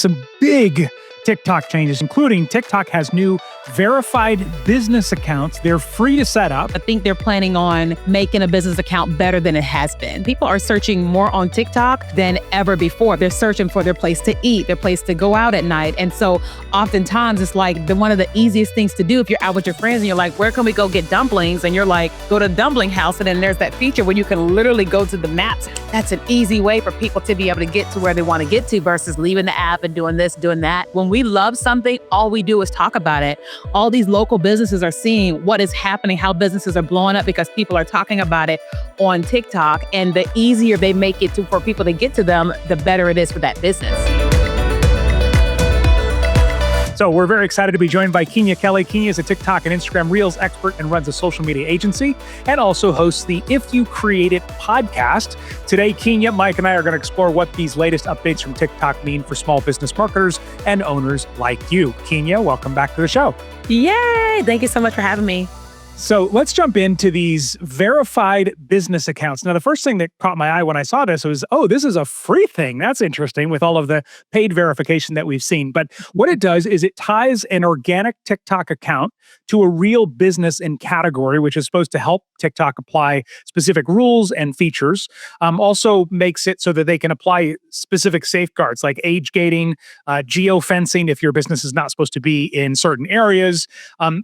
some big TikTok changes, including TikTok has new verified business accounts. They're free to set up. I think they're planning on making a business account better than it has been. People are searching more on TikTok than ever before. They're searching for their place to eat, their place to go out at night. And so oftentimes it's like one of the easiest things to do if you're out with your friends and you're like, where can we go get dumplings? And you're like, go to Dumpling House. And then there's that feature where you can literally go to the maps. That's an easy way for people to be able to get to where they want to get to versus leaving the app and doing this, doing that. When we love something, all we do is talk about it. All these local businesses are seeing what is happening, how businesses are blowing up because people are talking about it on TikTok. And the easier they make it for people to get to them, the better it is for that business. So we're very excited to be joined by Keenya Kelly. Keenya is a TikTok and Instagram Reels expert and runs a social media agency and also hosts the If You Create It podcast. Today, Keenya, Mike, and I are going to explore what these latest updates from TikTok mean for small business marketers and owners like you. Keenya, welcome back to the show. Yay! Thank you so much for having me. So let's jump into these verified business accounts. Now, the first thing that caught my eye when I saw this was, oh, this is a free thing. That's interesting with all of the paid verification that we've seen. But what it does is it ties an organic TikTok account to a real business and category, which is supposed to help TikTok apply specific rules and features. Also makes it so that they can apply specific safeguards like age gating, geofencing if your business is not supposed to be in certain areas,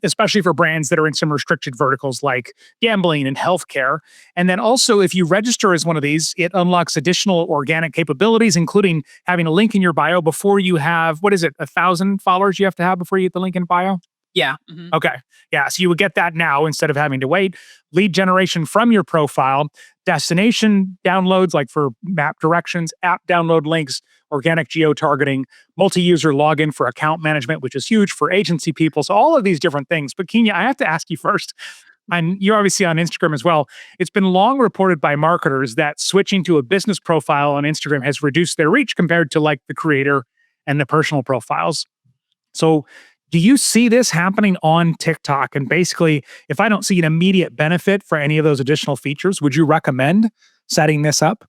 especially for brands that are in some restricted verticals like gambling and healthcare. And then also, if you register as one of these, it unlocks additional organic capabilities, including having a link in your bio before you have, 1,000 followers you have to have before you get the link in bio? Yeah. Mm-hmm. Okay. Yeah. So you would get that now instead of having to wait. Lead generation from your profile, destination downloads like for map directions, app download links, organic geo-targeting, multi-user login for account management, which is huge for agency people. So all of these different things. But Keenya, I have to ask you first, and you're obviously on Instagram as well. It's been long reported by marketers that switching to a business profile on Instagram has reduced their reach compared to like the creator and the personal profiles. So do you see this happening on TikTok? And basically, if I don't see an immediate benefit for any of those additional features, would you recommend setting this up?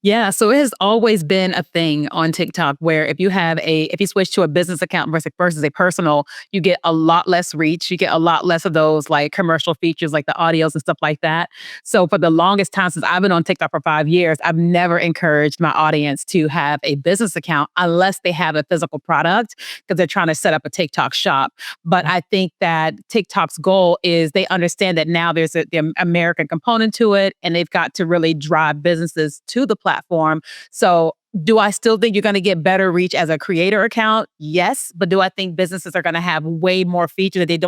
Yeah, so it has always been a thing on TikTok where if you switch to a business account versus a personal, you get a lot less reach. You get a lot less of those like commercial features like the audios and stuff like that. So for the longest time since I've been on TikTok for 5 years, I've never encouraged my audience to have a business account unless they have a physical product because they're trying to set up a TikTok shop. But I think that TikTok's goal is they understand that now there's the American component to it and they've got to really drive businesses to the platform. So do I still think you're going to get better reach as a creator account? Yes. But do I think businesses are going to have way more features that they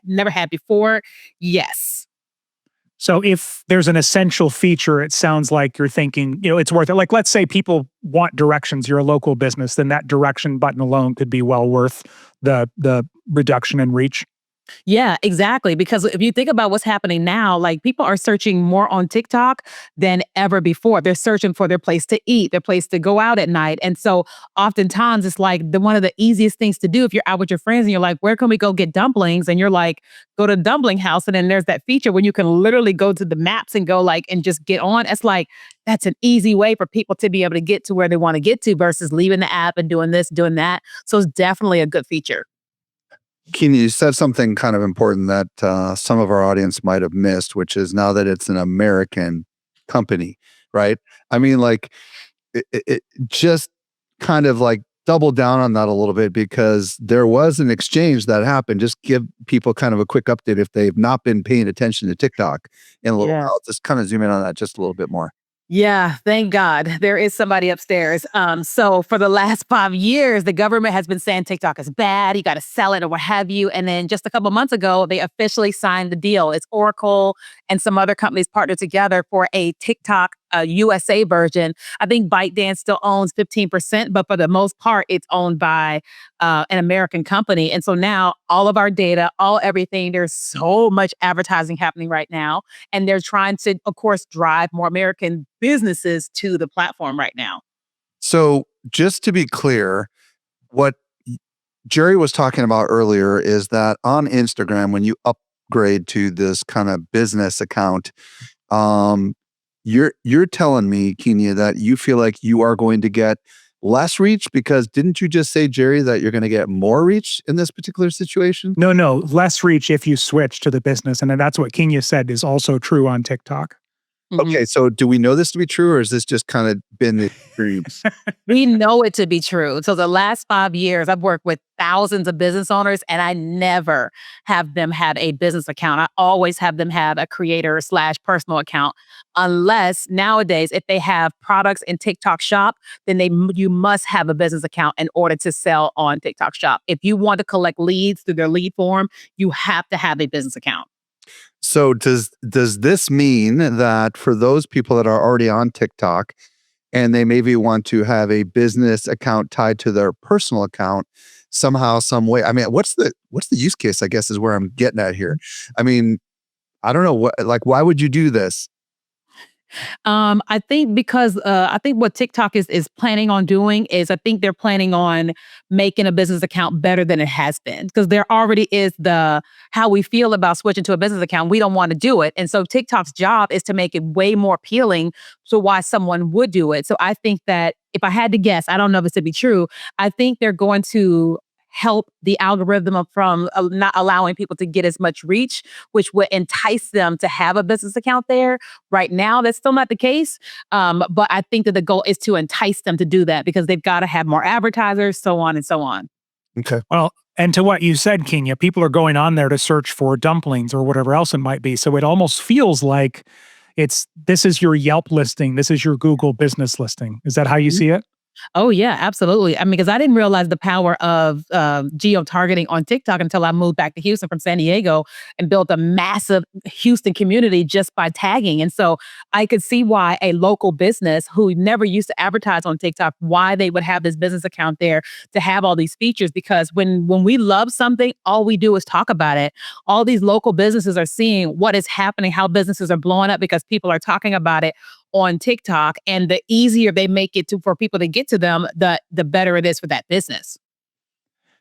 never had before? Yes. So if there's an essential feature, it sounds like you're thinking, it's worth it. Like, let's say people want directions, you're a local business, then that direction button alone could be well worth the reduction in reach. Yeah, exactly. Because if you think about what's happening now, like people are searching more on TikTok than ever before. They're searching for their place to eat, their place to go out at night. And so oftentimes it's like one of the easiest things to do if you're out with your friends and you're like, where can we go get dumplings? And you're like, go to Dumpling House. And then there's that feature where you can literally go to the maps and go like, and just get on. It's like, that's an easy way for people to be able to get to where they want to get to versus leaving the app and doing this, doing that. So it's definitely a good feature. Keenya, you said something kind of important that some of our audience might have missed, which is now that it's an American company, right? I mean, like, it just kind of like double down on that a little bit because there was an exchange that happened. Just give people kind of a quick update if they've not been paying attention to TikTok in a little while. Just kind of zoom in on that just a little bit more. Yeah, thank God. There is somebody upstairs. So for the last 5 years, the government has been saying TikTok is bad, you got to sell it or what have you. And then just a couple months ago, they officially signed the deal. It's Oracle and some other companies partnered together for a TikTok USA version. I think ByteDance still owns 15%, but for the most part, it's owned by an American company. And so now all of our data, everything, there's so much advertising happening right now. And they're trying to, of course, drive more American businesses to the platform right now. So just to be clear, what Jerry was talking about earlier is that on Instagram, when you upgrade to this kind of business account, you're telling me, Keenya, that you feel like you are going to get less reach? Because didn't you just say, Jerry, that you're going to get more reach in this particular situation? No, less reach if you switch to the business. And then that's what Keenya said is also true on TikTok. Mhm. Okay, so do we know this to be true, or has this just kind of been the experience? We know it to be true. So the last 5 years, I've worked with thousands of business owners, and I never have them have a business account. I always have them have a creator slash personal account, unless nowadays, if they have products in TikTok Shop, then you must have a business account in order to sell on TikTok Shop. If you want to collect leads through their lead form, you have to have a business account. So does this mean that for those people that are already on TikTok and they maybe want to have a business account tied to their personal account somehow, some way? I mean, what's the use case, I guess, is where I'm getting at here. I mean, I don't know why would you do this? I think because I think what TikTok is planning on doing is I think they're planning on making a business account better than it has been because there already is the how we feel about switching to a business account. We don't want to do it, and so TikTok's job is to make it way more appealing to why someone would do it. So I think that if I had to guess, I don't know if it's to be true. I think they're going to help the algorithm from not allowing people to get as much reach, which would entice them to have a business account there. Right now, that's still not the case. But I think that the goal is to entice them to do that because they've got to have more advertisers, so on and so on. Okay. Well, and to what you said, Kenya, people are going on there to search for dumplings or whatever else it might be. So it almost feels like this is your Yelp listing, this is your Google business listing. Is that how you see it? Oh yeah, absolutely. I mean, because I didn't realize the power of geo targeting on TikTok until I moved back to Houston from San Diego and built a massive Houston community just by tagging. And so I could see why a local business who never used to advertise on TikTok, why they would have this business account there to have all these features. Because when we love something, all we do is talk about it. All these local businesses are seeing what is happening, how businesses are blowing up because people are talking about it on TikTok, and the easier they make it for people to get to them, the better it is for that business.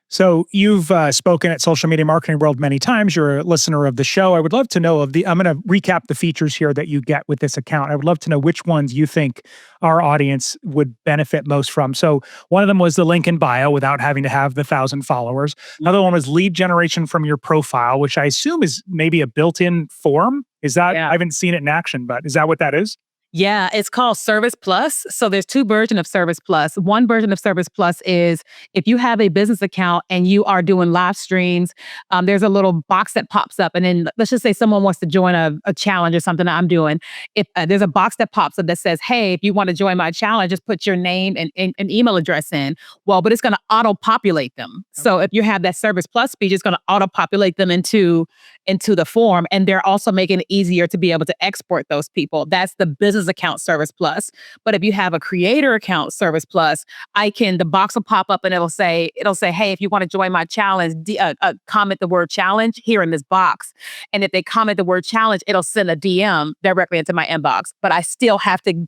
So you've spoken at Social Media Marketing World many times. You're a listener of the show. I would love to know I'm going to recap the features here that you get with this account. I would love to know which ones you think our audience would benefit most from. So one of them was the link in bio without having to have the 1,000 followers. Another one was lead generation from your profile, which I assume is maybe a built-in form. Is that, Yeah. I haven't seen it in action, but is that what that is? Yeah, it's called Service Plus. So there's two versions of Service Plus. One version of Service Plus is if you have a business account and you are doing live streams, there's a little box that pops up. And then let's just say someone wants to join a challenge or something that I'm doing. If there's a box that pops up that says, hey, if you want to join my challenge, just put your name and email address in. Well, but it's going to auto populate them. So if you have that Service Plus feature, it's going to auto populate them into the form. And they're also making it easier to be able to export those people. That's the business account Service Plus. But if you have a creator account Service Plus, the box will pop up and it'll say, hey, if you want to join my challenge, comment the word challenge here in this box. And if they comment the word challenge, it'll send a DM directly into my inbox. But I still have to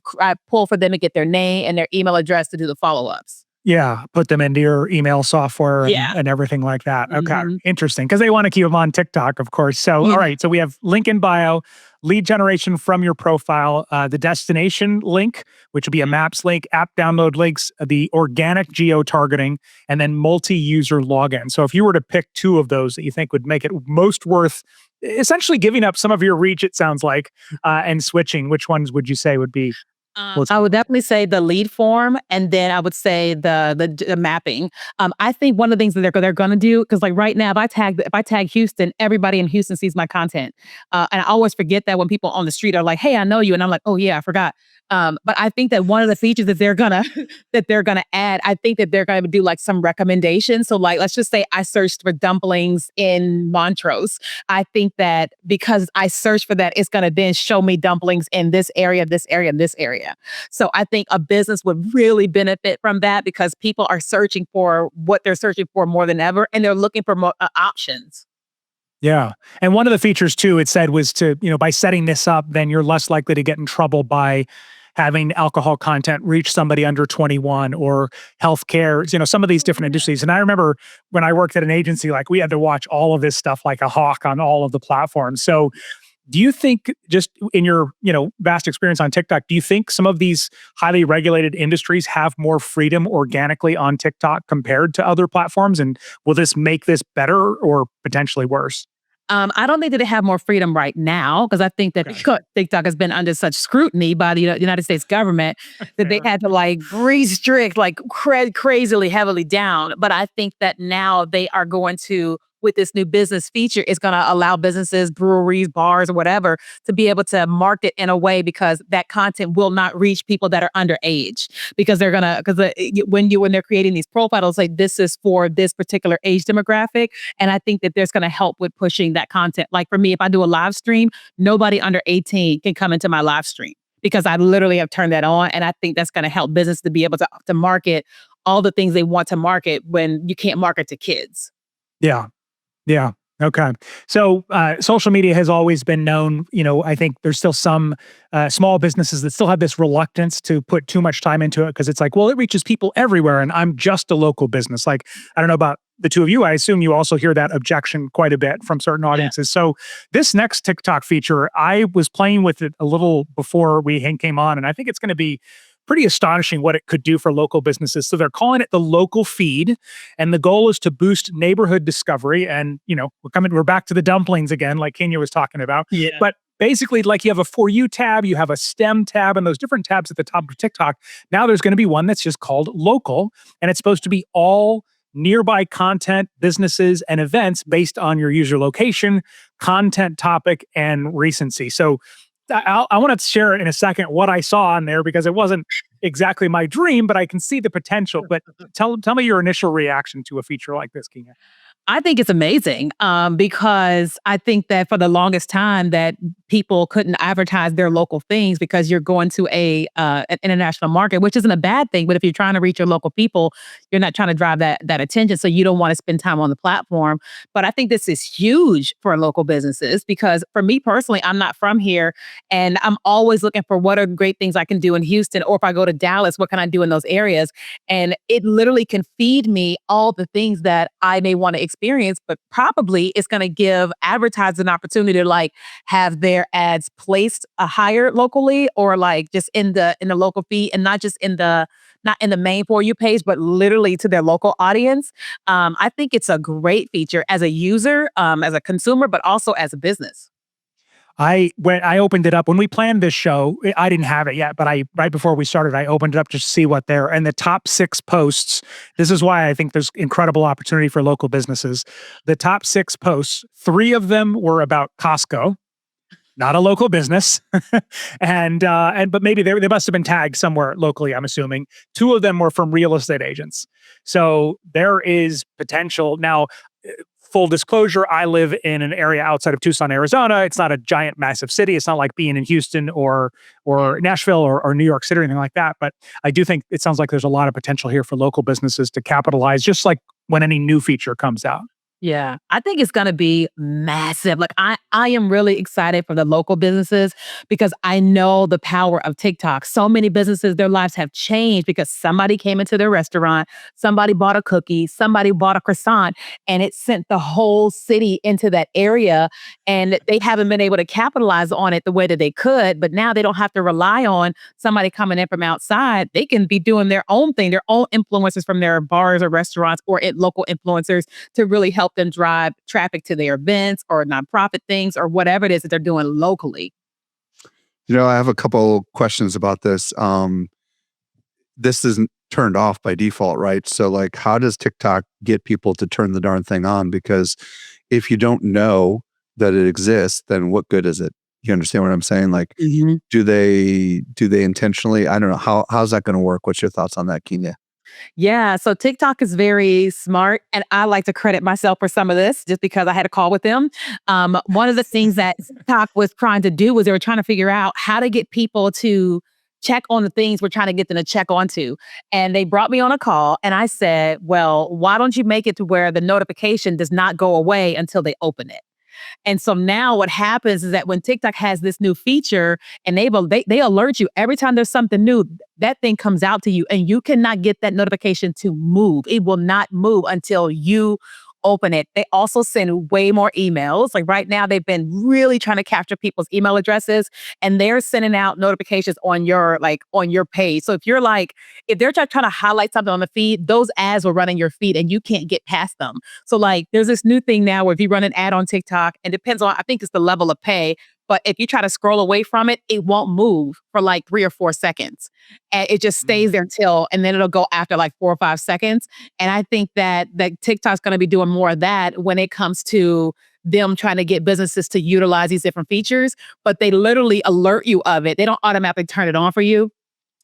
pull for them to get their name and their email address to do the follow-ups. Yeah, put them into your email software and, Yeah. and everything like that. Okay, Mhm. interesting. Because they want to keep them on TikTok, of course. So, Yeah. all right. So we have link in bio, lead generation from your profile, the destination link, which will be a maps link, app download links, the organic geo targeting, and then multi-user login. So if you were to pick two of those that you think would make it most worth essentially giving up some of your reach, it sounds like, and switching, which ones would you say would be? I would definitely say the lead form, and then I would say the mapping. I think one of the things that they're going to do because like right now, if I tag Houston, everybody in Houston sees my content, and I always forget that when people on the street are like, "Hey, I know you," and I'm like, "Oh yeah, I forgot." But I think that one of the features that they're gonna add, I think that they're gonna do like some recommendations. So like, let's just say I searched for dumplings in Montrose. I think that because I searched for that, it's gonna then show me dumplings in this area, this area, and this area. So I think a business would really benefit from that because people are searching for what they're searching for more than ever, and they're looking for more options. Yeah. And one of the features too, it said was by setting this up, then you're less likely to get in trouble by having alcohol content reach somebody under 21 or healthcare, some of these different industries. And I remember when I worked at an agency, like we had to watch all of this stuff like a hawk on all of the platforms. So Do you think, just in your, vast experience on TikTok, do you think some of these highly regulated industries have more freedom organically on TikTok compared to other platforms? And will this make this better or potentially worse? I don't think that they have more freedom right now because I think that Okay. TikTok has been under such scrutiny by the United States government that they Fair. had to like restrict like crazily heavily down. But I think that now they are going to, with this new business feature, it's going to allow businesses, breweries, bars, or whatever, to be able to market in a way because that content will not reach people that are underage because they're gonna when they're creating these profiles, like this is for this particular age demographic. And I think that there's going to help with pushing that content. Like for me, if I do a live stream, nobody under 18 can come into my live stream because I literally have turned that on. And I think that's going to help business to be able to market all the things they want to market when you can't market to kids. Yeah. Yeah. Okay. So social media has always been known, I think there's still some small businesses that still have this reluctance to put too much time into it because it's like, well, it reaches people everywhere and I'm just a local business. Like, I don't know about the two of you. I assume you also hear that objection quite a bit from certain audiences. So this next TikTok feature, I was playing with it a little before we came on, and I think it's going to be pretty astonishing what it could do for local businesses. So they're calling it the local feed, and the goal is to boost neighborhood discovery. And we're back to the dumplings again, like Kenya was talking about. Yeah. But basically, like, you have a For You tab, you have a STEM tab, and those different tabs at the top of TikTok. Now there's going to be one that's just called local, and it's supposed to be all nearby content, businesses, and events based on your user location, content topic, and recency. So I want to share in a second what I saw on there because it wasn't exactly my dream, but I can see the potential. But tell me your initial reaction to a feature like this, Kenya. I think it's amazing because I think that for the longest time that people couldn't advertise their local things because you're going to an international market, which isn't a bad thing. But if you're trying to reach your local people, you're not trying to drive that attention. So you don't want to spend time on the platform. But I think this is huge for local businesses because for me personally, I'm not from here and I'm always looking for what are great things I can do in Houston, or if I go to Dallas, what can I do in those areas? And it literally can feed me all the things that I may want to experience, but probably it's going to give advertisers an opportunity to like have their ads placed higher locally or like just in the local feed and not just not in the main For You page, but literally to their local audience. I think it's a great feature as a user, as a consumer, but also as a business. When I opened it up when we planned this show, I didn't have it yet, but right before we started, I opened it up just to see what there. And the top 6 posts. This is why I think there's incredible opportunity for local businesses. The top 6 posts, 3 of them were about Costco, not a local business, and but maybe they must have been tagged somewhere locally. I'm assuming 2 of them were from real estate agents. So there is potential now. Full disclosure, I live in an area outside of Tucson, Arizona. It's not a giant, massive city. It's not like being in Houston or Nashville or New York City or anything like that. But I do think it sounds like there's a lot of potential here for local businesses to capitalize, just like when any new feature comes out. Yeah, I think it's gonna be massive. Like I am really excited for the local businesses because I know the power of TikTok. So many businesses, their lives have changed because somebody came into their restaurant, somebody bought a cookie, somebody bought a croissant, and it sent the whole city into that area. And they haven't been able to capitalize on it the way that they could. But now they don't have to rely on somebody coming in from outside. They can be doing their own thing, their own influencers from their bars or restaurants or local influencers to really help them drive traffic to their events or nonprofit things or whatever it is that they're doing locally. I have a couple questions about this. This isn't turned off by default, right? So like, how does TikTok get people to turn the darn thing on? Because if you don't know that it exists, then what good is it? You understand what I'm saying? Like, do they intentionally? I don't know. How's that going to work? What's your thoughts on that, Keenya? Yeah, so TikTok is very smart, and I like to credit myself for some of this just because I had a call with them. One of the things that TikTok was trying to do was they were trying to figure out how to get people to check on the things we're trying to get them to check onto. And they brought me on a call, and I said, well, why don't you make it to where the notification does not go away until they open it? And so now what happens is that when TikTok has this new feature enabled, they alert you every time there's something new, that thing comes out to you and you cannot get that notification to move. It will not move until you open it, they also send way more emails. Like right now, they've been really trying to capture people's email addresses, and they're sending out notifications on your page. So if they're trying to highlight something on the feed, those ads will run in your feed and you can't get past them. So like there's this new thing now where if you run an ad on TikTok, and depends on, I think it's the level of pay, but if you try to scroll away from it, it won't move for like 3 or 4 seconds. And it just stays there and then it'll go after like 4 or 5 seconds. And I think that TikTok's going to be doing more of that when it comes to them trying to get businesses to utilize these different features, but they literally alert you of it. They don't automatically turn it on for you,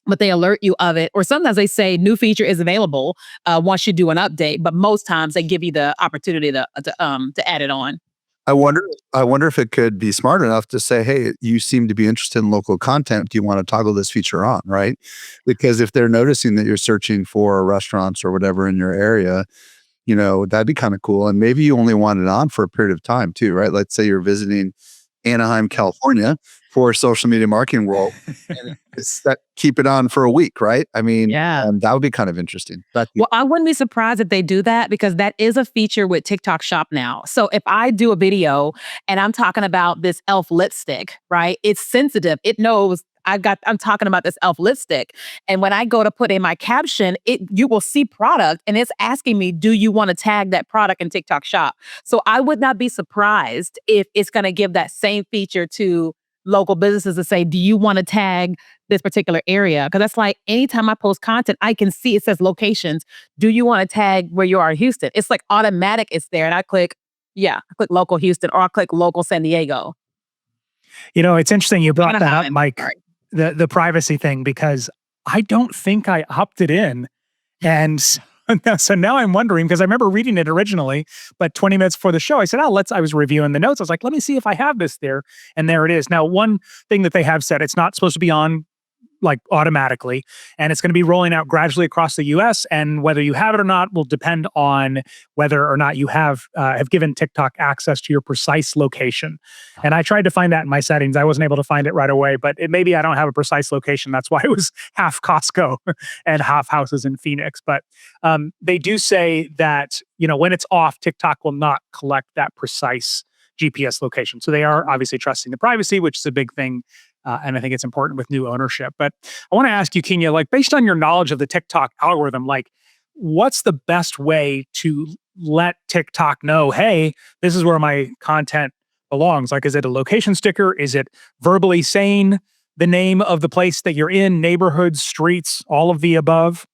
but they alert you of it. Or sometimes they say new feature is available once you do an update, but most times they give you the opportunity to add it on. I wonder if it could be smart enough to say, hey, you seem to be interested in local content. Do you want to toggle this feature on? Right. Because if they're noticing that you're searching for restaurants or whatever in your area, that'd be kind of cool. And maybe you only want it on for a period of time too, right? Let's say you're visiting Anaheim, California for a social media marketing role. And keep it on for a week, right? I mean, Yeah. that would be kind of interesting. Well, I wouldn't be surprised if they do that because that is a feature with TikTok Shop now. So if I do a video and I'm talking about this e.l.f. lipstick, right? It's sensitive. It knows I'm talking about this e.l.f. lipstick. And when I go to put in my caption, you will see product and it's asking me, do you want to tag that product in TikTok Shop? So I would not be surprised if it's going to give that same feature to local businesses to say, do you want to tag this particular area? Because that's like anytime I post content, I can see it says locations. Do you want to tag where you are in Houston? It's like automatic, it's there. And I click local Houston, or I click local San Diego. It's interesting you brought that up, Anaheim. Mike, the privacy thing, because I don't think I opted in. And so now I'm wondering, because I remember reading it originally, but 20 minutes before the show, I said, I was reviewing the notes. I was like, let me see if I have this there. And there it is. Now, one thing that they have said, it's not supposed to be on like automatically, and it's going to be rolling out gradually across the US. And whether you have it or not will depend on whether or not you have given TikTok access to your precise location. And I tried to find that in my settings. I wasn't able to find it right away, but maybe I don't have a precise location. That's why it was half Costco and half houses in Phoenix. But they do say that, when it's off, TikTok will not collect that precise GPS location. So they are obviously trusting the privacy, which is a big thing. And I think it's important with new ownership. But I want to ask you, Keenya, like based on your knowledge of the TikTok algorithm, like what's the best way to let TikTok know, hey, this is where my content belongs? Like, is it a location sticker? Is it verbally saying the name of the place that you're in, neighborhoods, streets, all of the above?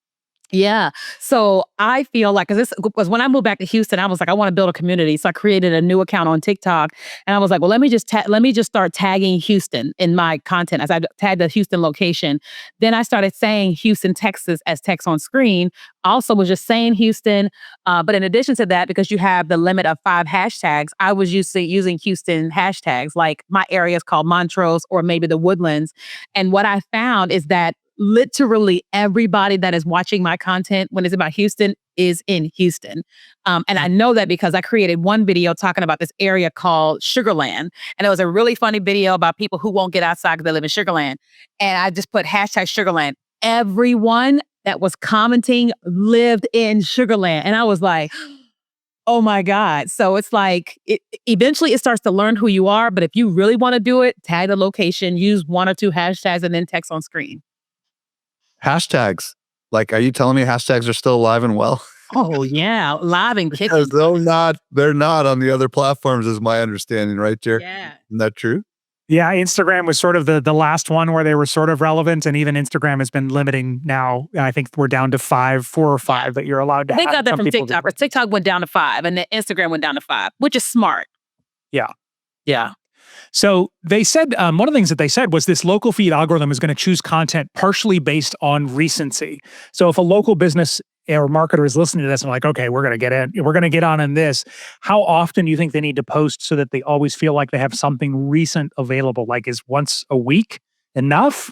Yeah. So I feel like, because when I moved back to Houston, I was like, I want to build a community. So I created a new account on TikTok, and I was like, well, let me just start tagging Houston in my content as I tagged the Houston location. Then I started saying Houston, Texas as text on screen. Also was just saying Houston. But in addition to that, because you have the limit of 5 hashtags, I was using Houston hashtags, like my area is called Montrose or maybe the Woodlands. And what I found is that literally everybody that is watching my content when it's about Houston is in Houston. And I know that because I created one video talking about this area called Sugarland. And it was a really funny video about people who won't get outside because they live in Sugarland. And I just put hashtag Sugarland. Everyone that was commenting lived in Sugarland. And I was like, oh my God. So it's like, eventually it starts to learn who you are. But if you really want to do it, tag the location, use 1 or 2 hashtags, and then text on screen. Hashtags. Like, are you telling me hashtags are still alive and well? Oh yeah, live and kicking. Because they're not on the other platforms, is my understanding, right, Jer? Yeah. Isn't that true? Yeah, Instagram was sort of the last one where they were sort of relevant, and even Instagram has been limiting now. I think we're down to 4 or 5 that you're allowed to have. They got that Some from people TikTok. do. Or TikTok went down to 5, and then Instagram went down to 5, which is smart. Yeah. Yeah. So they said, one of the things that they said was this local feed algorithm is going to choose content partially based on recency. So if a local business or marketer is listening to this and like, okay, we're going to get on in this, how often do you think they need to post so that they always feel like they have something recent available? Like, is once a week enough?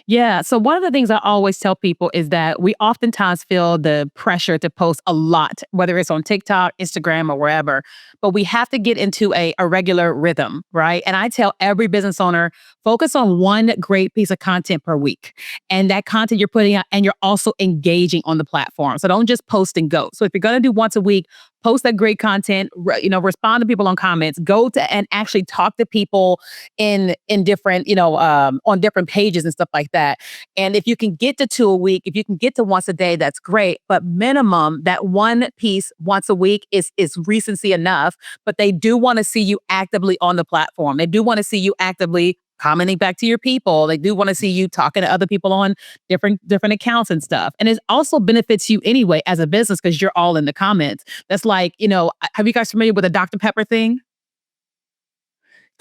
Yeah. So one of the things I always tell people is that we oftentimes feel the pressure to post a lot, whether it's on TikTok, Instagram, or wherever. But we have to get into a regular rhythm, right? And I tell every business owner, focus on one great piece of content per week. And that content you're putting out, and you're also engaging on the platform. So don't just post and go. So if you're going to do once a week, post that great content, respond to people on comments, go to and actually talk to people in different, on different pages and stuff like that. And if you can get to 2 a week, if you can get to once a day, that's great. But minimum, that one piece once a week is recency enough. But they do want to see you actively on the platform. They do want to see you actively commenting back to your people. They do want to see you talking to other people on different accounts and stuff. And it also benefits you anyway as a business because you're all in the comments. That's like, have you guys familiar with the Dr. Pepper thing?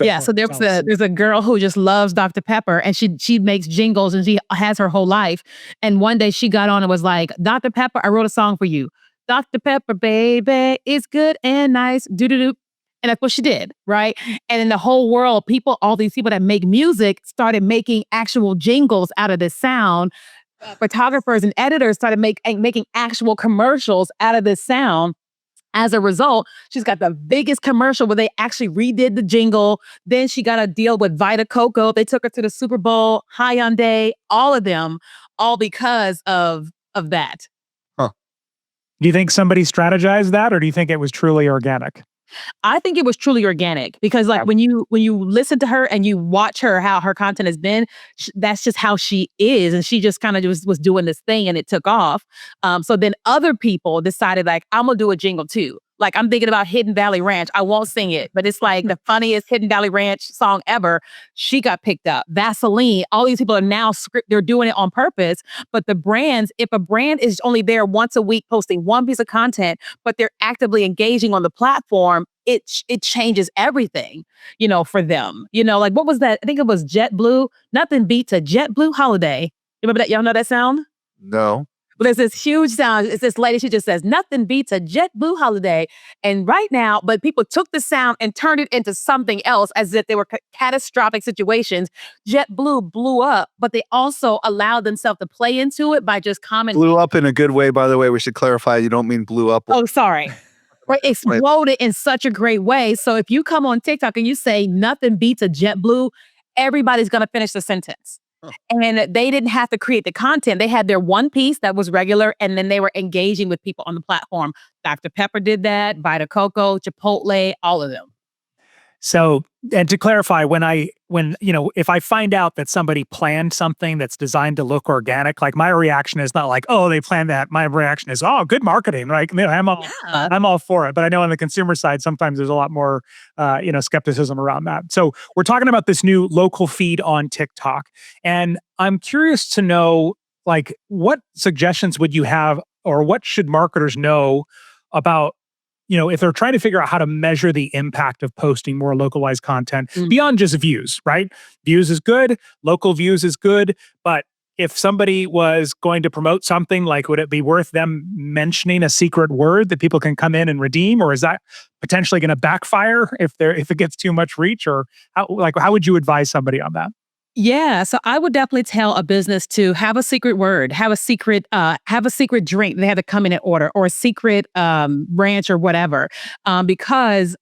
Yeah, so there's a girl who just loves Dr. Pepper, and she makes jingles, and she has her whole life. And one day she got on and was like, "Dr. Pepper, I wrote a song for you. Dr. Pepper, baby, it's good and nice. Do do do." And that's what she did, right? And in the whole world, all these people that make music started making actual jingles out of this sound. Photographers and editors started making actual commercials out of this sound. As a result, she's got the biggest commercial where they actually redid the jingle. Then she got a deal with Vita Coco. They took her to the Super Bowl, Hyundai, all of them, all because of that. Huh. Do you think somebody strategized that, or do you think it was truly organic? I think it was truly organic because like when you listen to her and you watch her, how her content has been, that's just how she is. And she just kind of was doing this thing and it took off. So then other people decided like, I'm going to do a jingle too. Like I'm thinking about Hidden Valley Ranch. I won't sing it, but it's like the funniest Hidden Valley Ranch song ever. She got picked up. Vaseline. All these people are now they're doing it on purpose. But the brands, if a brand is only there once a week posting one piece of content, but they're actively engaging on the platform, it changes everything, for them. Like what was that? I think it was JetBlue. Nothing beats a JetBlue holiday. You remember that? Y'all know that sound? No. But there's this huge sound. It's this lady, she just says, nothing beats a JetBlue holiday. And right now, but people took the sound and turned it into something else as if they were catastrophic situations. JetBlue blew up, but they also allowed themselves to play into it by just commenting. Blew up in a good way, by the way. We should clarify. You don't mean blew up. Oh, sorry. Right, exploded in such a great way. So if you come on TikTok and you say nothing beats a JetBlue, everybody's going to finish the sentence. And they didn't have to create the content. They had their one piece that was regular, and then they were engaging with people on the platform. Dr. Pepper did that, Vita Coco, Chipotle, all of them. So, and to clarify, if I find out that somebody planned something that's designed to look organic, like my reaction is not like, oh, they planned that. My reaction is, oh, good marketing. Like, I'm all for it. But I know on the consumer side, sometimes there's a lot more, skepticism around that. So we're talking about this new local feed on TikTok, and I'm curious to know, like, what suggestions would you have, or what should marketers know about, if they're trying to figure out how to measure the impact of posting more localized content beyond just views, right? Views is good, local views is good, but if somebody was going to promote something, like, would it be worth them mentioning a secret word that people can come in and redeem, or is that potentially going to backfire if it gets too much reach? Or how would you advise somebody on that? Yeah, so I would definitely tell a business to have a secret word, have a secret drink they have to come in and order, or a secret ranch or whatever, because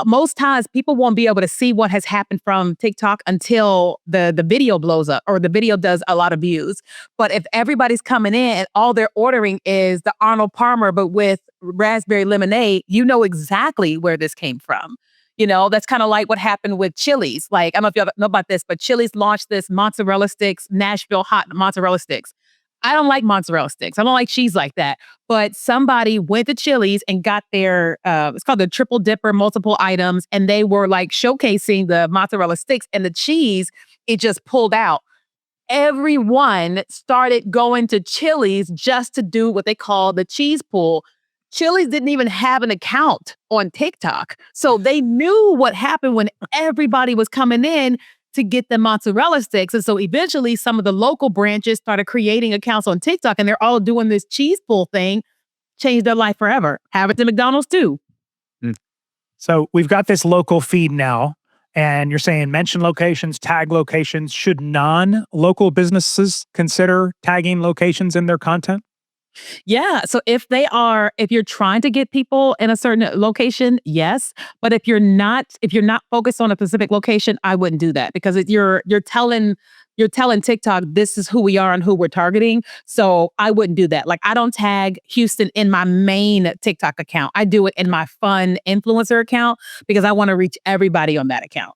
most times people won't be able to see what has happened from TikTok until the video blows up or the video does a lot of views. But if everybody's coming in and all they're ordering is the Arnold Palmer but with raspberry lemonade, you know exactly where this came from. That's kind of like what happened with Chili's. Like, I don't know if you know about this, but Chili's launched this mozzarella sticks, Nashville hot mozzarella sticks. I don't like mozzarella sticks. I don't like cheese like that. But somebody went to Chili's and got their, it's called the triple dipper, multiple items. And they were like showcasing the mozzarella sticks, and the cheese, it just pulled out. Everyone started going to Chili's just to do what they call the cheese pull. Chili's didn't even have an account on TikTok. So they knew what happened when everybody was coming in to get the mozzarella sticks. And so eventually some of the local branches started creating accounts on TikTok, and they're all doing this cheese pull thing, changed their life forever. Have it to McDonald's too. So we've got this local feed now, and you're saying mention locations, tag locations. Should non-local businesses consider tagging locations in their content? Yeah. So if you're trying to get people in a certain location, yes. But if you're not focused on a specific location, I wouldn't do that, because you're telling you're telling TikTok this is who we are and who we're targeting. So I wouldn't do that. Like I don't tag Houston in my main TikTok account. I do it in my fun influencer account because I want to reach everybody on that account.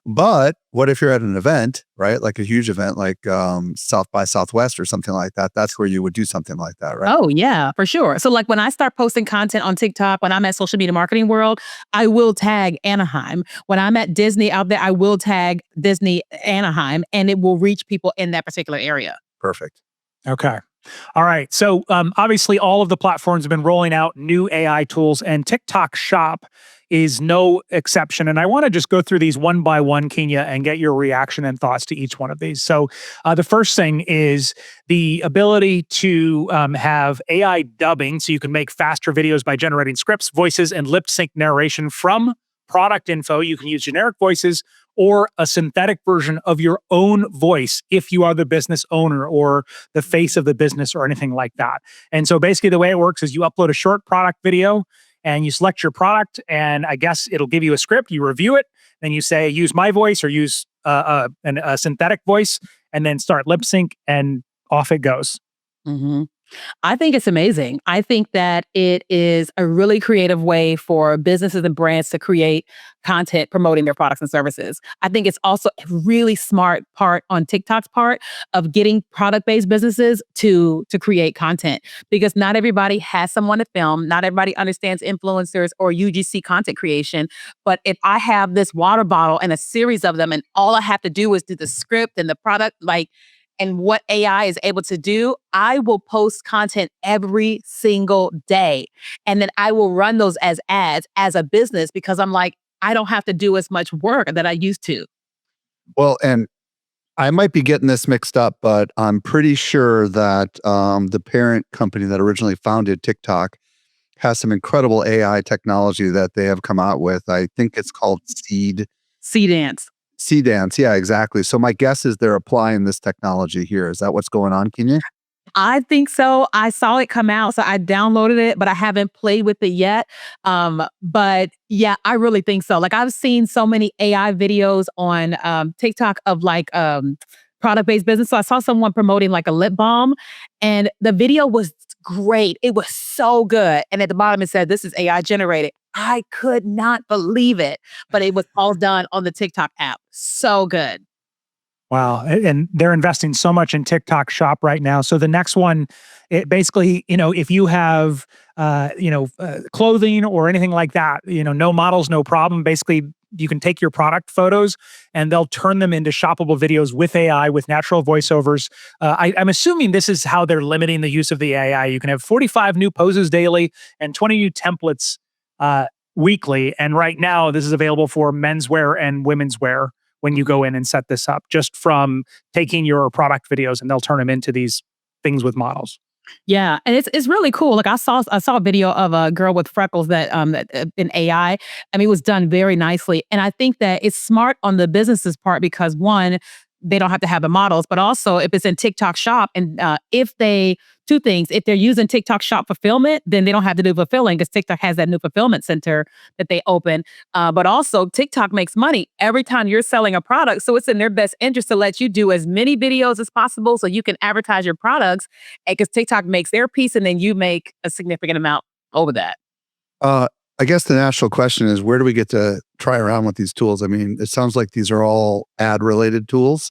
But what if you're at an event, right? Like a huge event like South by Southwest or something like that. That's where you would do something like that, right? Oh, yeah, for sure. So, like, when I start posting content on TikTok, when I'm at Social Media Marketing World, I will tag Anaheim. When I'm at Disney out there, I will tag Disney Anaheim, and it will reach people in that particular area. Perfect. Okay. All right. So obviously, all of the platforms have been rolling out new AI tools, and TikTok Shop is no exception. And I want to just go through these one by one, Kenya, and get your reaction and thoughts to each one of these. So the first thing is the ability to have AI dubbing, so you can make faster videos by generating scripts, voices, and lip sync narration from product info. You can use generic voices or a synthetic version of your own voice if you are the business owner or the face of the business or anything like that. And so basically the way it works is you upload a short product video and you select your product, and I guess it'll give you a script, you review it, then you say use my voice or use a synthetic voice, and then start lip sync, and off it goes. hmm I think it's amazing. I think that it is a really creative way for businesses and brands to create content promoting their products and services. I think it's also a really smart part on TikTok's part of getting product-based businesses to create content because not everybody has someone to film, not everybody understands influencers or UGC content creation, but if I have this water bottle and a series of them and all I have to do is do the script and the product and what AI is able to do, I will post content every single day. And then I will run those as ads as a business because I'm like, I don't have to do as much work that I used to. Well, and I might be getting this mixed up, but I'm pretty sure that the parent company that originally founded TikTok has some incredible AI technology that they have come out with. I think it's called See dance. Dance. Yeah, exactly. So my guess is they're applying this technology here. Is that what's going on, Kenya? I think so. I saw it come out, so I downloaded it, but I haven't played with it yet. But yeah, I really think so. Like I've seen so many AI videos on TikTok of product-based business. So I saw someone promoting like a lip balm, and the video was great. It was so good. And at the bottom it said, "This is AI generated." I could not believe it, but it was all done on the TikTok app. So good. Wow. And they're investing so much in TikTok Shop right now. So the next one, it basically, if you have, clothing or anything like that, no models, no problem. Basically, you can take your product photos and they'll turn them into shoppable videos with AI, with natural voiceovers. I'm assuming this is how they're limiting the use of the AI. You can have 45 new poses daily and 20 new templates weekly. And right now, this is available for menswear and women's wear when you go in and set this up, just from taking your product videos, and they'll turn them into these things with models. Yeah, and it's really cool. Like I saw a video of a girl with freckles that in AI. I mean, it was done very nicely, and I think that it's smart on the business's part because one, they don't have to have the models, but also if it's in TikTok Shop and if they two things, if they're using TikTok Shop fulfillment, then they don't have to do fulfilling because TikTok has that new fulfillment center that they open. But also TikTok makes money every time you're selling a product, so it's in their best interest to let you do as many videos as possible so you can advertise your products because TikTok makes their piece and then you make a significant amount over that. Uh, I guess the natural question is, where do we get to try around with these tools? I mean, it sounds like these are all ad related tools.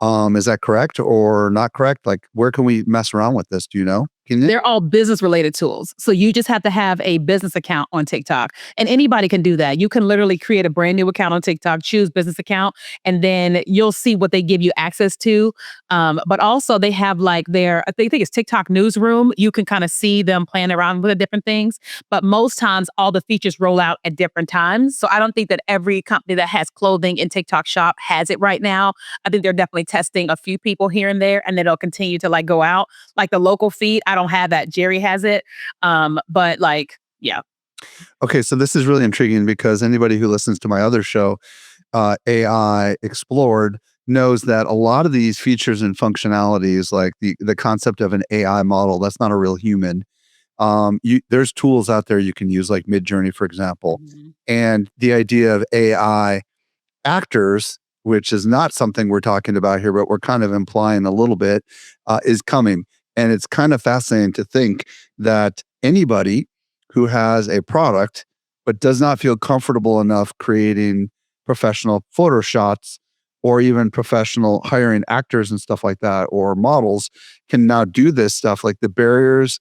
Is that correct or not correct? Like, where can we mess around with this? Do you know? Can you? They're all business related tools. So you just have to have a business account on TikTok. And anybody can do that. You can literally create a brand new account on TikTok, choose business account, and then you'll see what they give you access to. But also they have like I think it's TikTok newsroom. You can kind of see them playing around with the different things. But most times all the features roll out at different times. So I don't think that every company that has clothing in TikTok Shop has it right now. I think they're definitely testing a few people here and there, and then it'll continue to like go out. Like the local feed, I don't have that. Jerry has it. But like, yeah. Okay, so this is really intriguing because anybody who listens to my other show, AI Explored, knows that a lot of these features and functionalities, like the concept of an AI model, that's not a real human. There's tools out there you can use, like Midjourney, for example, Mhm. and the idea of AI actors which is not something we're talking about here, but we're kind of implying a little bit, is coming. And it's kind of fascinating to think that anybody who has a product but does not feel comfortable enough creating professional photo shots or even professional hiring actors and stuff like that or models can now do this stuff. Like the barriers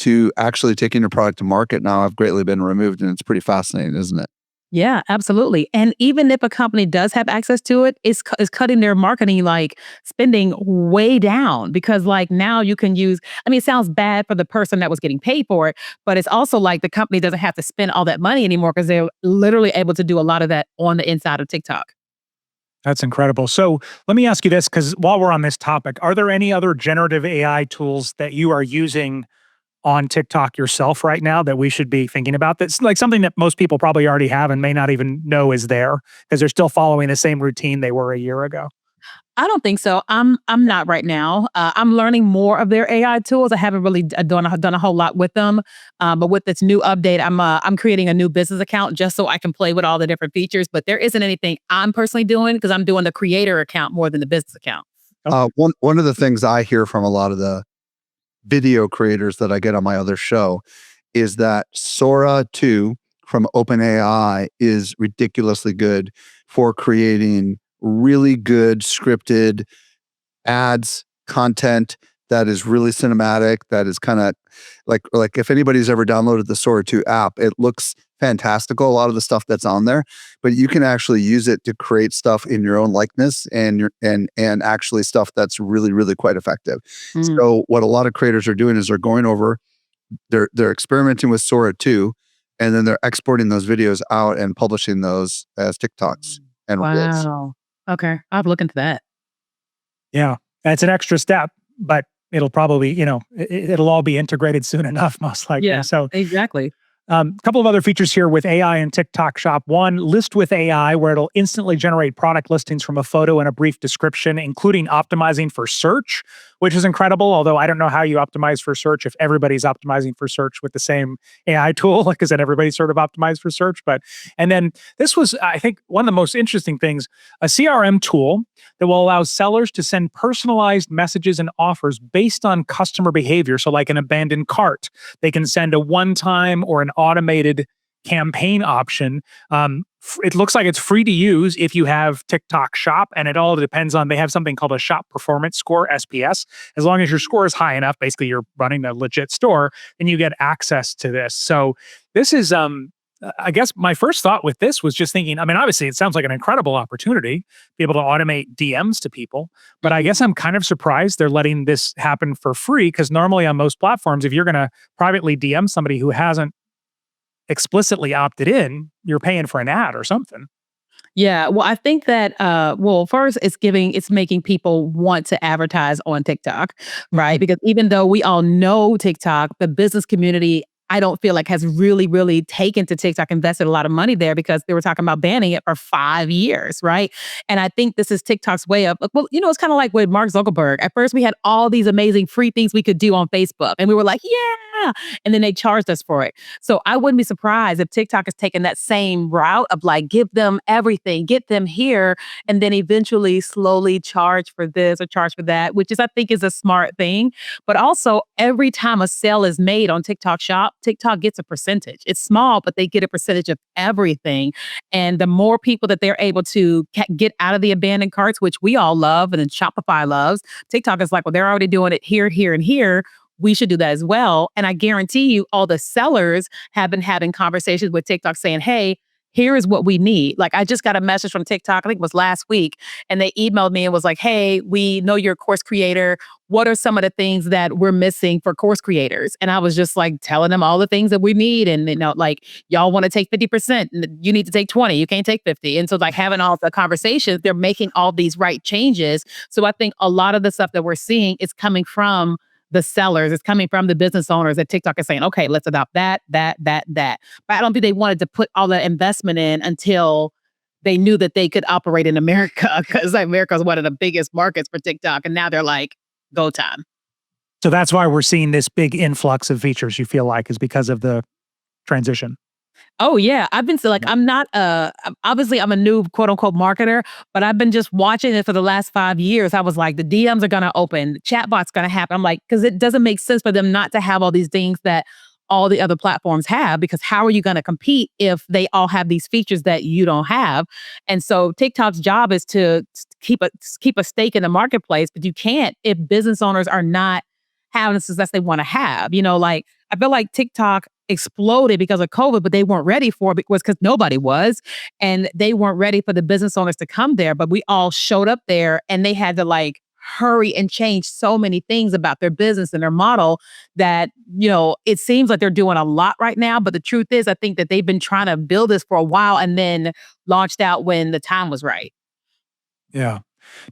to actually taking your product to market now have greatly been removed, and it's pretty fascinating, isn't it? Yeah, absolutely. And even if a company does have access to it, it's cutting their marketing like spending way down because like now you can use, I mean, it sounds bad for the person that was getting paid for it, but it's also like the company doesn't have to spend all that money anymore because they're literally able to do a lot of that on the inside of TikTok. That's incredible. So let me ask you this, because while we're on this topic, are there any other generative AI tools that you are using on TikTok yourself right now that we should be thinking about? That's like something that most people probably already have and may not even know is there because they're still following the same routine they were a year ago. I don't think so. I'm not right now. I'm learning more of their AI tools. I haven't really done a whole lot with them, but with this new update, I'm creating a new business account just so I can play with all the different features. But there isn't anything I'm personally doing because I'm doing the creator account more than the business account. One of the things I hear from a lot of the video creators that I get on my other show is that Sora 2 from OpenAI is ridiculously good for creating really good scripted ads, content that is really cinematic, that is kind of like if anybody's ever downloaded the Sora 2 app, it looks fantastical, a lot of the stuff that's on there, but you can actually use it to create stuff in your own likeness and and actually stuff that's really, really quite effective. Mm. So what a lot of creators are doing is they're going over, they're experimenting with Sora 2, and then they're exporting those videos out and publishing those as TikToks and Reels. Wow. Okay, I'll have to look into that. Yeah, that's an extra step, but it'll probably, it'll all be integrated soon enough, most likely. Yeah, So exactly. a couple of other features here with AI and TikTok Shop. One, List with AI, where it'll instantly generate product listings from a photo and a brief description, including optimizing for search, which is incredible. Although I don't know how you optimize for search if everybody's optimizing for search with the same AI tool, because then everybody's sort of optimized for search. And then this was, I think, one of the most interesting things, a CRM tool that will allow sellers to send personalized messages and offers based on customer behavior. So, like an abandoned cart, they can send a one-time or an automated campaign option. It looks like it's free to use if you have TikTok Shop, and it all depends on, they have something called a Shop Performance Score, SPS. As long as your score is high enough, basically you're running a legit store, then you get access to this. So this is, I guess my first thought with this was just thinking, I mean, obviously it sounds like an incredible opportunity, be able to automate DMs to people, but I guess I'm kind of surprised they're letting this happen for free, because normally on most platforms, if you're going to privately DM somebody who hasn't explicitly opted in, you're paying for an ad or something. Yeah, well, I think that well, first it's making people want to advertise on TikTok, right? Because even though we all know TikTok, the business community I don't feel like has really, really taken to TikTok, invested a lot of money there because they were talking about banning it for 5 years, right? And I think this is TikTok's way of, well, it's kind of like with Mark Zuckerberg. At first, we had all these amazing free things we could do on Facebook, and we were like, yeah, and then they charged us for it. So I wouldn't be surprised if TikTok is taking that same route of like, give them everything, get them here, and then eventually slowly charge for this or charge for that, which is, I think, is a smart thing. But also, every time a sale is made on TikTok Shop, TikTok gets a percentage. It's small, but they get a percentage of everything. And the more people that they're able to get out of the abandoned carts, which we all love and then Shopify loves, TikTok is like, well, they're already doing it here, here, and here. We should do that as well. And I guarantee you, all the sellers have been having conversations with TikTok saying, hey, here is what we need. Like, I just got a message from TikTok, I think it was last week, and they emailed me and was like, hey, we know you're a course creator. What are some of the things that we're missing for course creators? And I was just like telling them all the things that we need. And, like, y'all want to take 50%, and you need to take 20. You can't take 50. And so, like, having all the conversations, they're making all these right changes. So I think a lot of the stuff that we're seeing is coming from the sellers. It's coming from the business owners that TikTok is saying, okay, let's adopt that. But I don't think they wanted to put all that investment in until they knew that they could operate in America, because America is one of the biggest markets for TikTok. And now they're like, go time. So that's why we're seeing this big influx of features, you feel like, is because of the transition. Oh yeah, I've been like I'm not obviously I'm a new quote unquote marketer, but I've been just watching it for the last 5 years. I was like, the DMs are gonna open, chatbots gonna happen. I'm like, because it doesn't make sense for them not to have all these things that all the other platforms have. Because how are you gonna compete if they all have these features that you don't have? And so TikTok's job is to keep a stake in the marketplace, but you can't if business owners are not having the success they want to have. Like I feel like TikTok exploded because of COVID, but they weren't ready for it because nobody was. And they weren't ready for the business owners to come there. But we all showed up there and they had to like hurry and change so many things about their business and their model that, it seems like they're doing a lot right now. But the truth is, I think that they've been trying to build this for a while and then launched out when the time was right. Yeah.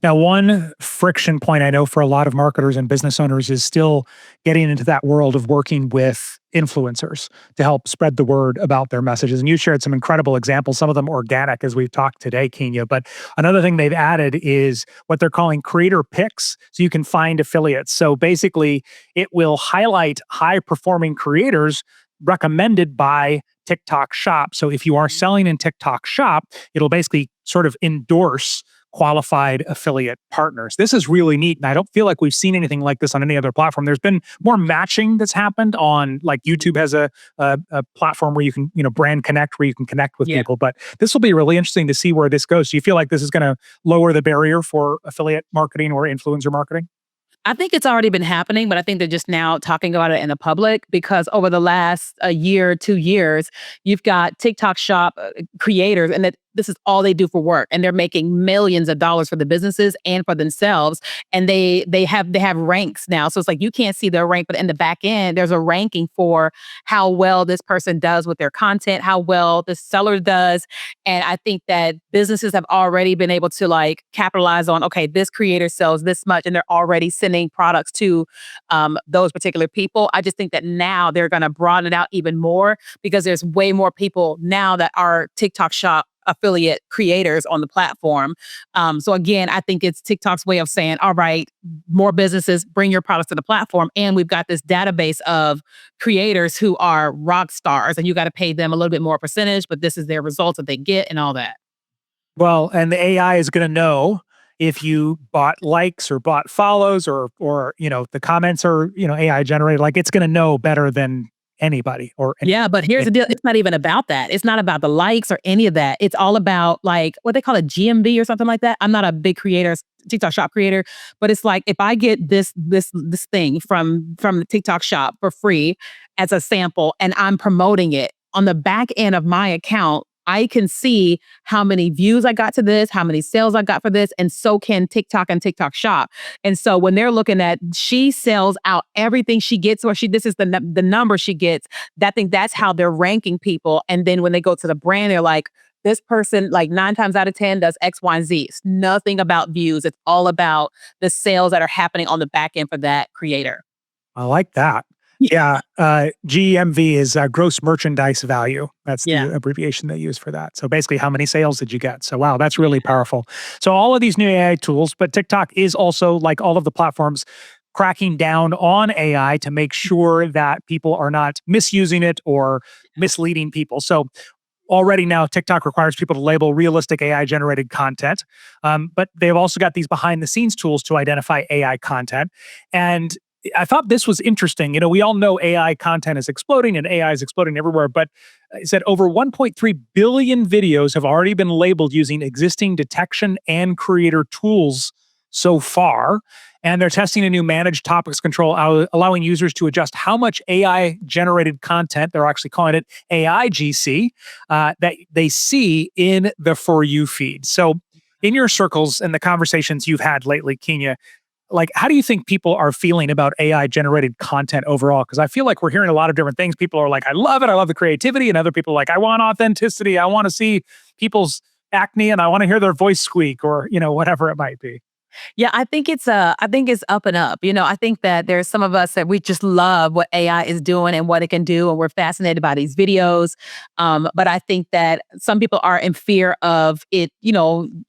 Now, one friction point I know for a lot of marketers and business owners is still getting into that world of working with influencers to help spread the word about their messages. And you shared some incredible examples, some of them organic as we've talked today, Keenya. But another thing they've added is what they're calling creator picks. So you can find affiliates. So basically, it will highlight high performing creators recommended by TikTok Shop. So if you are selling in TikTok Shop, it'll basically sort of endorse qualified affiliate partners. This is really neat. And I don't feel like we've seen anything like this on any other platform. There's been more matching that's happened on like YouTube has a platform where you can, brand connect where you can connect with Yeah. people. But this will be really interesting to see where this goes. Do you feel like this is going to lower the barrier for affiliate marketing or influencer marketing? I think it's already been happening, but I think they're just now talking about it in the public because over the last a year, 2 years, you've got TikTok Shop creators, and that this is all they do for work, and they're making millions of dollars for the businesses and for themselves. And they have ranks now, so it's like you can't see their rank, but in the back end, there's a ranking for how well this person does with their content, how well the seller does, and I think that businesses have already been able to like capitalize on, okay, this creator sells this much, and they're already sending products to those particular people. I just think that now they're going to broaden it out even more because there's way more people now that are TikTok Shop affiliate creators on the platform. So again, I think it's TikTok's way of saying, all right, more businesses bring your products to the platform. And we've got this database of creators who are rock stars and you got to pay them a little bit more percentage, but this is their results that they get and all that. Well, and the AI is going to know if you bought likes or bought follows or the comments are, AI generated. Like it's going to know better than anybody or Yeah, but here's the deal. It's not even about that. It's not about the likes or any of that. It's all about like what they call a GMV or something like that. I'm not a big creator, TikTok Shop creator, but it's like if I get this thing from the TikTok Shop for free as a sample and I'm promoting it on the back end of my account, I can see how many views I got to this, how many sales I got for this, and so can TikTok and TikTok Shop. And so when they're looking at, she sells out everything she gets, or this is the number she gets. I think that's how they're ranking people. And then when they go to the brand, they're like, this person, like 9 times out of 10, does X, Y, and Z. It's nothing about views. It's all about the sales that are happening on the back end for that creator. I like that. Yeah, GMV is gross merchandise value. That's Yeah. the abbreviation they use for that. So basically, how many sales did you get? So wow, that's really powerful. So all of these new AI tools, but TikTok is also like all of the platforms cracking down on AI to make sure that people are not misusing it or misleading people. So already now TikTok requires people to label realistic AI generated content. But they've also got these behind the scenes tools to identify AI content. And I thought this was interesting. We all know AI content is exploding and AI is exploding everywhere, but it said over 1.3 billion videos have already been labeled using existing detection and creator tools so far. And they're testing a new managed topics control, allowing users to adjust how much AI generated content, they're actually calling it AI GC, that they see in the For You feed. So in your circles and the conversations you've had lately, Kenya, like how do you think people are feeling about AI generated content overall? Because I feel like we're hearing a lot of different things. People are like, I love it, I love the creativity, and other people are like, I want authenticity, I want to see people's acne and I want to hear their voice squeak or whatever it might be. Yeah, I think it's up and up. I think that there's some of us that we just love what AI is doing and what it can do, and we're fascinated by these videos. But I think that some people are in fear of it.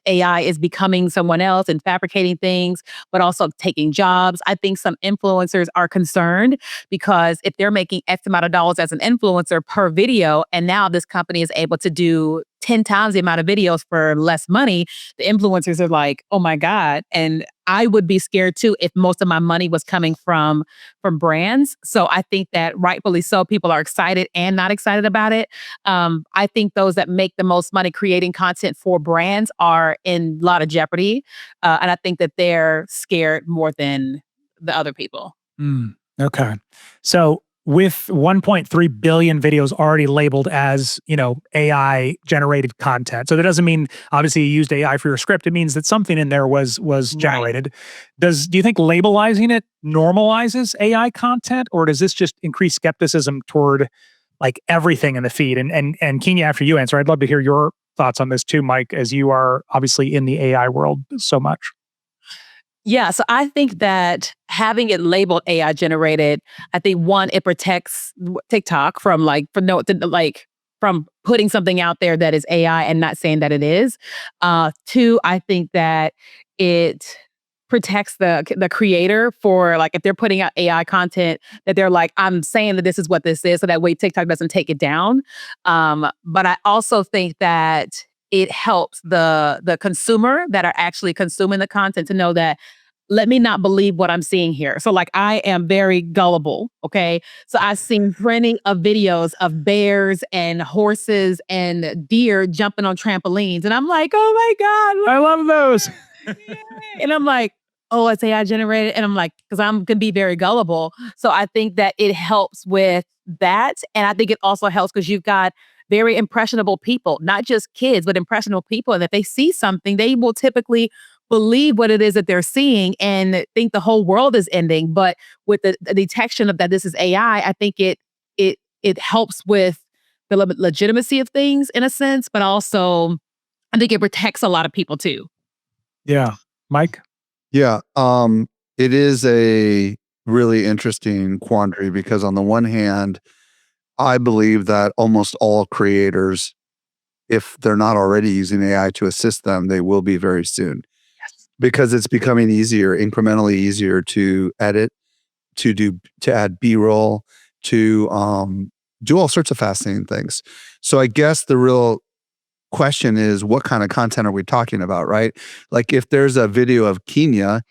AI is becoming someone else and fabricating things, but also taking jobs. I think some influencers are concerned because if they're making X amount of dollars as an influencer per video, and now this company is able to do 10 times the amount of videos for less money, the influencers are like, "Oh my God." And I would be scared too if most of my money was coming from brands. So I think that rightfully so, people are excited and not excited about it. I think those that make the most money creating content for brands are in a lot of jeopardy. And I think that they're scared more than the other people. Okay. So with 1.3 billion videos already labeled as, AI generated content. So that doesn't mean obviously you used AI for your script. It means that something in there was Right. generated. Do you think labelizing it normalizes AI content, or does this just increase skepticism toward like everything in the feed? And Keenya, after you answer, I'd love to hear your thoughts on this too, Mike, as you are obviously in the AI world so much. Yeah, so I think that having it labeled AI generated, I think one, it protects TikTok from from putting something out there that is AI and not saying that it is. Two, I think that it protects the creator for like if they're putting out AI content that they're like, I'm saying that this is what this is, so that way TikTok doesn't take it down. But I also think that it helps the consumer that are actually consuming the content to know that let me not believe what I'm seeing here. So like I am very gullible, okay? So I've seen plenty of videos of bears and horses and deer jumping on trampolines and I'm like, "Oh my God, I love those. and I'm like, "Oh, it's AI generated." And I'm like, because I'm can be very gullible. So I think that it helps with that. And I think it also helps because you've got very impressionable people, not just kids, but impressionable people. And if they see something, they will typically believe what it is that they're seeing and think the whole world is ending. But with the detection of that this is AI, I think it helps with the legitimacy of things in a sense, but also I think it protects a lot of people too. Yeah. Mike? Yeah, it is a really interesting quandary because on the one hand, I believe that almost all creators, if they're not already using AI to assist them, they will be very soon Yes. because it's becoming easier, incrementally easier to edit, to add B-roll, to do all sorts of fascinating things. So I guess the real question is what kind of content are we talking about, right? Like if there's a video of Kenya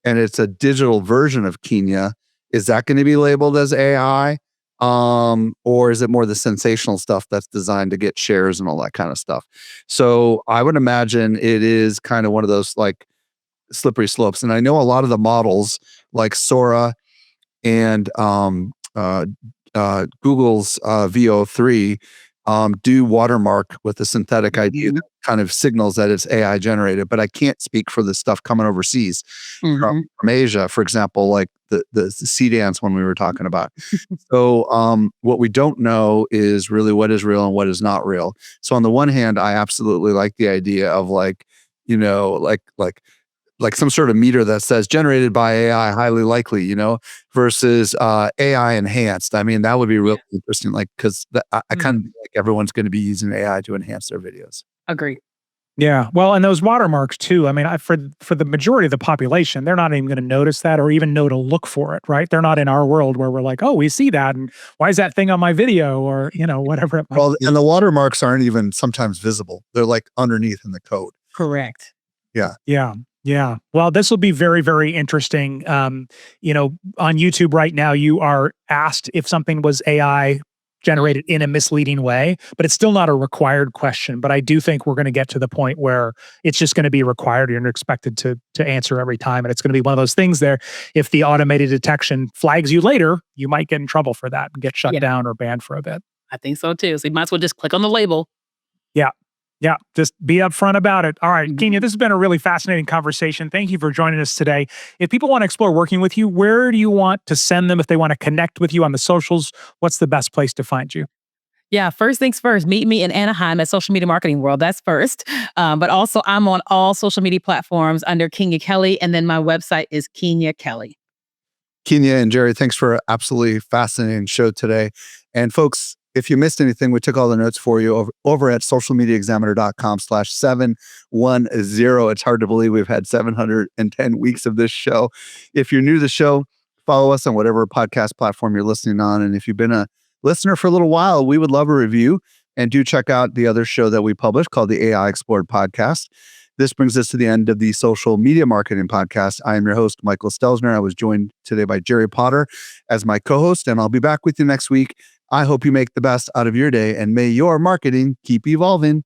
and it's a digital version of Kenya, is that going to be labeled as AI? Or is it more the sensational stuff that's designed to get shares and all that kind of stuff? So I would imagine it is kind of one of those like slippery slopes. And I know a lot of the models like Sora and Google's VO3 do watermark with a synthetic ID Mhm. that kind of signals that it's AI generated. But I can't speak for the stuff coming overseas Mhm. from Asia, for example, like the sea dance one we were talking about. So what we don't know is really what is real and what is not real. So on the one hand, I absolutely like the idea of like, like some sort of meter that says generated by AI, highly likely, versus AI enhanced. I mean, that would be Yeah. really interesting, like because I kind of Mhm. feel like everyone's going to be using AI to enhance their videos. Agree. Yeah. Well, and those watermarks too. I mean, for the majority of the population, they're not even going to notice that or even know to look for it, right? They're not in our world where we're like, "Oh, we see that, and why is that thing on my video?" Or whatever it might Well, be. and the watermarks aren't even sometimes visible; they're like underneath in the code. Correct. Yeah. Yeah. Yeah. Well, this will be very, very interesting. On YouTube right now, you are asked if something was AI generated in a misleading way, but it's still not a required question. But I do think we're going to get to the point where it's just going to be required. You're expected to answer every time. And it's going to be one of those things there. If the automated detection flags you later, you might get in trouble for that and get shut Yeah, down or banned for a bit. I think so too. So you might as well just click on the label. Yeah. Yeah. Just be upfront about it. All right. Kenya, Mhm. this has been a really fascinating conversation. Thank you for joining us today. If people want to explore working with you, where do you want to send them if they want to connect with you on the socials? What's the best place to find you? Yeah, first things first, meet me in Anaheim at Social Media Marketing World. That's first. But also, I'm on all social media platforms under Keenya Kelly. And then my website is Keenya Kelly. Keenya and Jerry, thanks for an absolutely fascinating show today. And folks, if you missed anything, we took all the notes for you over at socialmediaexaminer.com/710. It's hard to believe we've had 710 weeks of this show. If you're new to the show, follow us on whatever podcast platform you're listening on. And if you've been a listener for a little while, we would love a review. And do check out the other show that we publish called the AI Explored Podcast. This brings us to the end of the Social Media Marketing Podcast. I am your host, Michael Stelzner. I was joined today by Jerry Potter as my co-host, and I'll be back with you next week. I hope you make the best out of your day, and may your marketing keep evolving.